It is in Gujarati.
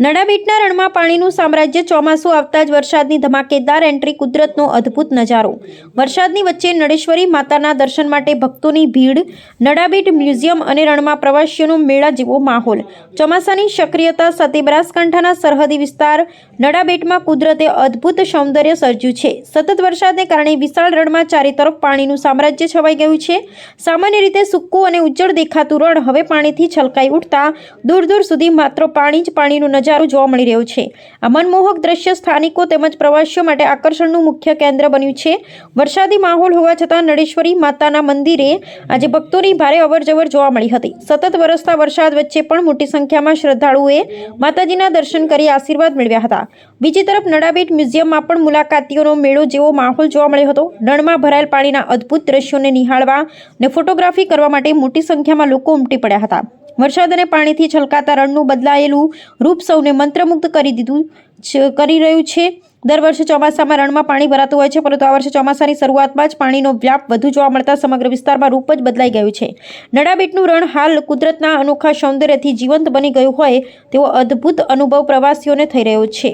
નડાબેટના રણમાં પાણીનું સામ્રાજ્ય ચોમાસું આવતા જ વરસાદની ધમાકેદાર એન્ટ્રી કુદરતનો અદ્ભુત નજારો। વરસાદની વચ્ચે નડેશ્વરી માતાના દર્શન માટે ભક્તોની ભીડ, નડાબેટ મ્યુઝિયમ અને રણમાં પ્રવાસીઓનો મેળા જેવો માહોલ। ચોમાસાની સક્રિયતા સાથે બનાસકાંઠાના સરહદી વિસ્તાર નડાબેટમાં કુદરતે અદ્ભુત સૌંદર્ય સર્જ્યું છે। સતત વરસાદને કારણે વિશાળ રણમાં ચારે તરફ પાણીનું સામ્રાજ્ય છવાઈ ગયું છે। સામાન્ય રીતે સૂકું અને ઉજ્જળ દેખાતું રણ હવે પાણીથી છલકાઈ ઉઠતા દૂર દૂર સુધી માત્ર પાણી જ પાણીનું નજારો જોવા મળી રહ્યો છે। આ મનમોહક દ્રશ્ય સ્થાનિકો તેમજ પ્રવાસીઓ માટે આકર્ષણનું મુખ્ય કેન્દ્ર બન્યું છે। વરસાદી માહોલ હોવા છતાં નડેશ્વરી માતાના મંદિરે આજે ભક્તોની ભારે અવરજવર જોવા મળી હતી। સતત વરસતા વરસાદ વચ્ચે પણ મોટી સંખ્યામાં શ્રદ્ધાળુઓએ માતાજીના દર્શન કરી આશીર્વાદ મેળવ્યા હતા। બીજી તરફ નડાબેટ મ્યુઝિયમમાં પણ મુલાકાતીઓનો મેળો જેવો માહોલ જોવા મળ્યો હતો। રણમાં ભરાયેલ પાણીના અદ્ભુત દ્રશ્યોને નિહાળવા અને ફોટોગ્રાફી કરવા માટે મોટી સંખ્યામાં લોકો ઉમટી પડ્યા હતા। વરસાદ અને પાણીથી છલકાતા રણનું બદલાયેલું રૂપ સૌને મંત્રમુગ્ધ કરી રહ્યું છે। દર વર્ષે ચોમાસામાં રણમાં પાણી ભરાતું હોય છે, પરંતુ આ વર્ષે ચોમાસાની શરૂઆતમાં જ પાણીનો વ્યાપ વધુ જોવા મળતા સમગ્ર વિસ્તારમાં રૂપ જ બદલાઈ ગયું છે। નડાબેટનું રણ હાલ કુદરતના અનોખા સૌંદર્યથી જીવંત બની ગયું હોય તેવો અદ્ભુત અનુભવ પ્રવાસીઓને થઈ રહ્યો છે।